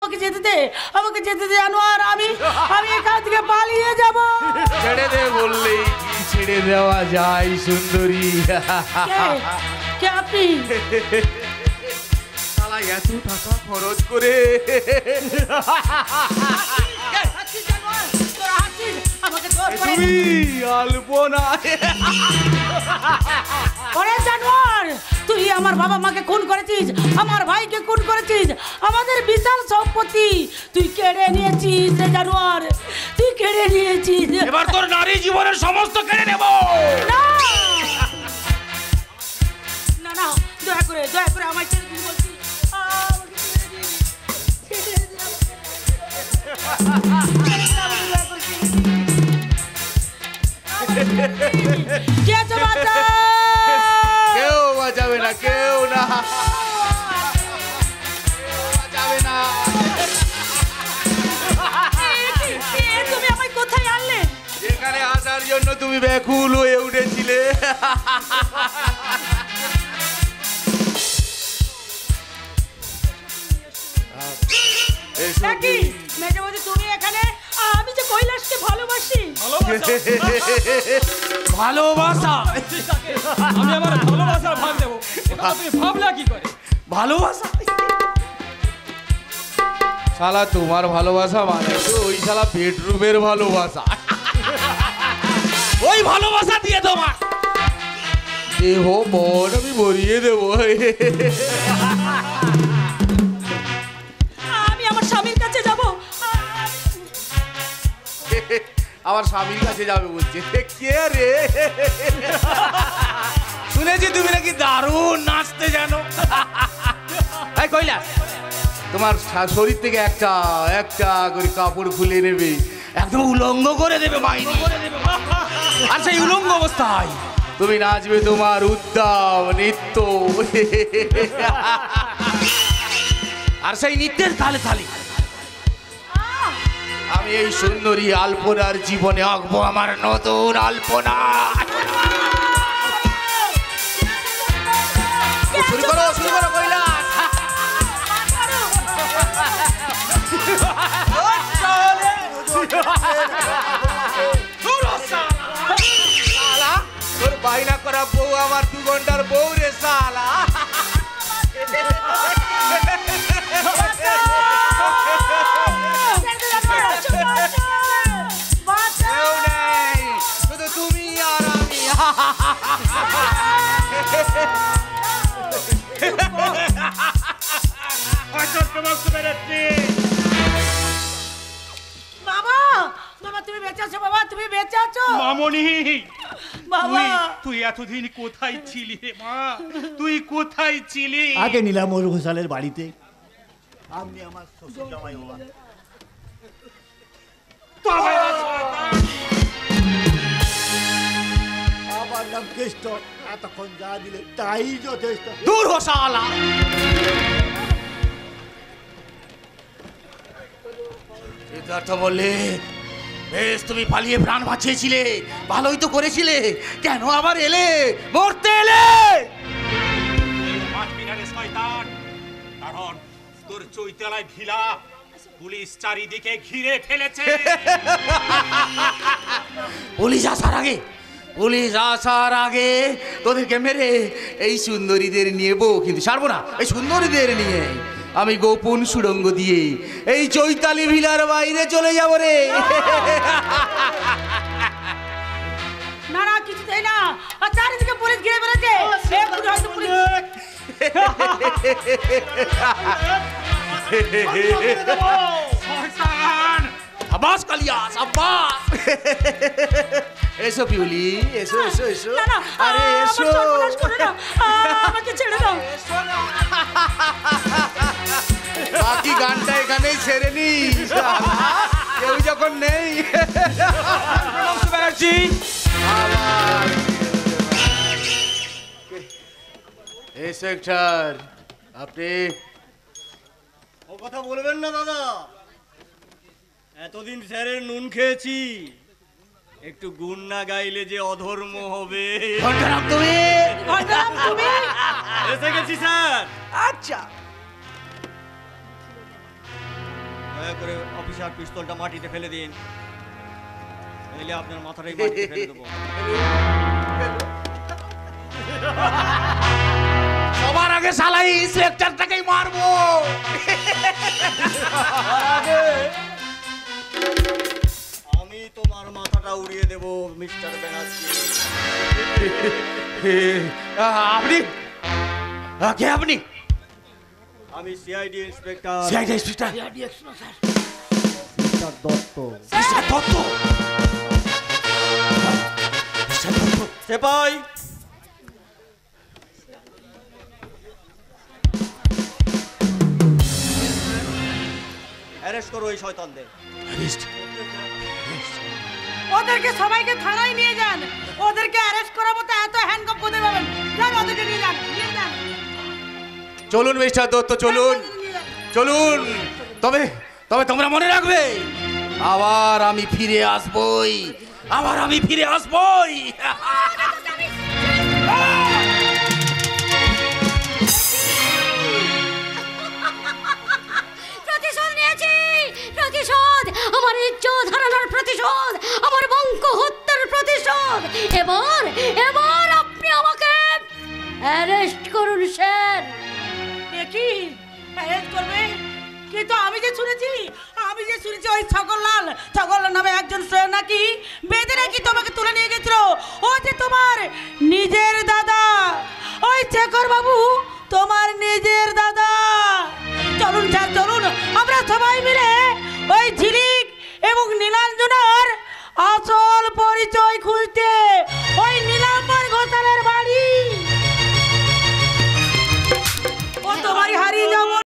আমাকে যেতে দে আনোয়ার, আমি এখান থেকে পালিয়ে যাব। ছেড়ে দে বললেই কি ছেড়ে দেওয়া যায় সুন্দরী? কে আপনি? শালা এত টাকা খরচ করে তুমি আলপনা। ওরে জানোয়ার, তুই আমার বাবা মাকে খুন করেছিস, আমার ভাইকে খুন করেছিস, আমাদের বিশাল সম্পত্তি তুই কেড়ে নিয়েছিস রে জানোয়ার, তুই কেড়ে নিয়েছিস। এবার তোর নারী জীবনের সমস্ত কেড়ে নেব। না না, দয়া করে আমায় ছেড়ে দিন বলছি। কেউ বাঁচাবে না, কেউ না বাঁচাবে না। তুমি আমায় কোথায় আনলে? যেখানে আসার জন্য তুমি ব্যাকুল হয়ে উঠেছিলে। তুমি এখানে? আমি যে কৈলাসকে ভালোবাসি। ভালোবাসা? আমি আমার ভালোবাসার ভাগ দেবো, তুমি ভাবলা কি করে? ভালোবাসা? শালা তোমার ভালোবাসা মানে তো ওই শালা বেডরুমের ভালোবাসা। ওই ভালোবাসা দিয়ে তোমার দেহ মন আমি ভরিয়ে দেবো। আমি আমার স্বামীর কাছে যাব। আমার স্বামীর কাছে যাবে বলছে? কে রে? শুনেছি তুমি নাকি দারুণ নাচতে জানো। এই কৈলাস, তোমার শরীর থেকে একটা করে কাপড় খুলে নেবে, একদম উলঙ্গ করে দেবে মাইনি। আর সেই উলঙ্গ অবস্থায় তুমি নাচবে তোমার উদ্দাম নৃত্য। আর সেই নৃত্যের তালে তালে আমি এই সুন্দরী আলপনার জীবনে আঁকবো আমার নতুন আলপনা। শুরু করো কৈলাস। তোর বাইনা করা বউ আমার 2 ঘন্টার বউ রে শালা। শুধু তুমি আর আমি। বাবা তুমি বেঁচে আছো? বাবা তুমি বেঁচে আছো? মামনি, বাবা তুই এতদিন কোথায় ছিলি রে মা? তুই কোথায় ছিলি? আগে নিলাম ওর ঘোষালের বাড়িতে। আপনি আমার শ্বশুর জামাই বাবা। আমার নাম কেষ্ট, এতক্ষণ যা দিলে তাই যথেষ্ট। দূর হো শালা। সিদ্ধার্থ বললে, বেশ তুমি পালিয়ে প্রাণ বাঁচিয়েছিলে, ভালোই তো করেছিলে, কেন আবার এলে? মরতে এলে? কারণ তোর চৈতালায় ভিলা পুলিশ চারিদিকে ঘিরে ফেলেছে। পুলিশ আসার আগে তোদেরকে মেরে এই সুন্দরীদের নিয়ে বউ কিন্তু ছাড়বো না। এই সুন্দরীদের নিয়ে আমি গোপন সুড়ঙ্গ দিয়ে এই চৈতালি ভিলার বাইরে চলে যাবো রে। না না কিছুতেই না, চারিদিকে পুলিশ ঘিরে ফেলেছে। আব্বাস কালিয়া আব্বাস। এসো পিউলি, এসো এসো এসো। আরে এসো, আমাকে ছেড়ে দাও। বাকি গানটা এখানেই ছেড়ে নি, কেউ যখন নেই। ব্যানার্জি সেক্টর, আপনি ও কথা বলবেন না দাদা, এতদিন স্যারের নুন খেয়েছি, একটু গুণ না গাইলে যে অধর্ম হবে। তুমি এসে গেছি স্যার। আচ্ছা দয়া করে অফিসার পিস্তলটা মাটিতে ফেলে দিন, নইলে আপনার মাথাটাই মাটিতে ফেলে দেবো। সবার আগে শালা ইন্সপেক্টরটাকেই মারবো। আমি তোমার মাথাটা উড়িয়ে দেব মিস্টার ব্যানার্জি। আপনি কে? আপনি? আমি CID inspector CID inspector mister Dutta. Mister Dutta. Mister Dutta. সেপাই, অ্যারেস্ট করো এই শয়তানদের। ওদেরকে সবাইকে থানায় নিয়ে যান, ওদেরকে অ্যারেস্ট করাবো তো এত হ্যান্ডকাপ করতে পারবেন। যান ওদেরকে নিয়ে যান, নিয়ে যান। চলুন মিস্টার দত্ত, চলুন নিয়ে যান। চলুন। তবে তবে তোমরা মনে রাখবে, আবার আমি ফিরে আসবই, আবার আমি ফিরে আসবই। প্রতিশোধ নিয়েছি, প্রতিশোধ, আমার ইজ্জত হারানোর প্রতিশোধ, আমার বঙ্ক হত্যার প্রতিশোধ। এবার এবার আপনি আমাকে অ্যারেস্ট করুন স্যার। দেখি অ্যারেস্ট করবে, কিন্তু আমি যে শুনেছি ওই ছগরলাল নামে একজন সে নাকি বেঁধে নাকি তোমাকে তুলে নিয়ে গেছিল। ও যে তোমার নিজের দাদা, ওই শেখর বাবু তোমার নিজের দাদা। চলুন স্যার, চলুন আমরা সবাই মিলে ওই ঝিলিক এবং নীলাঞ্জনার আসল পরিচয় খুঁজতে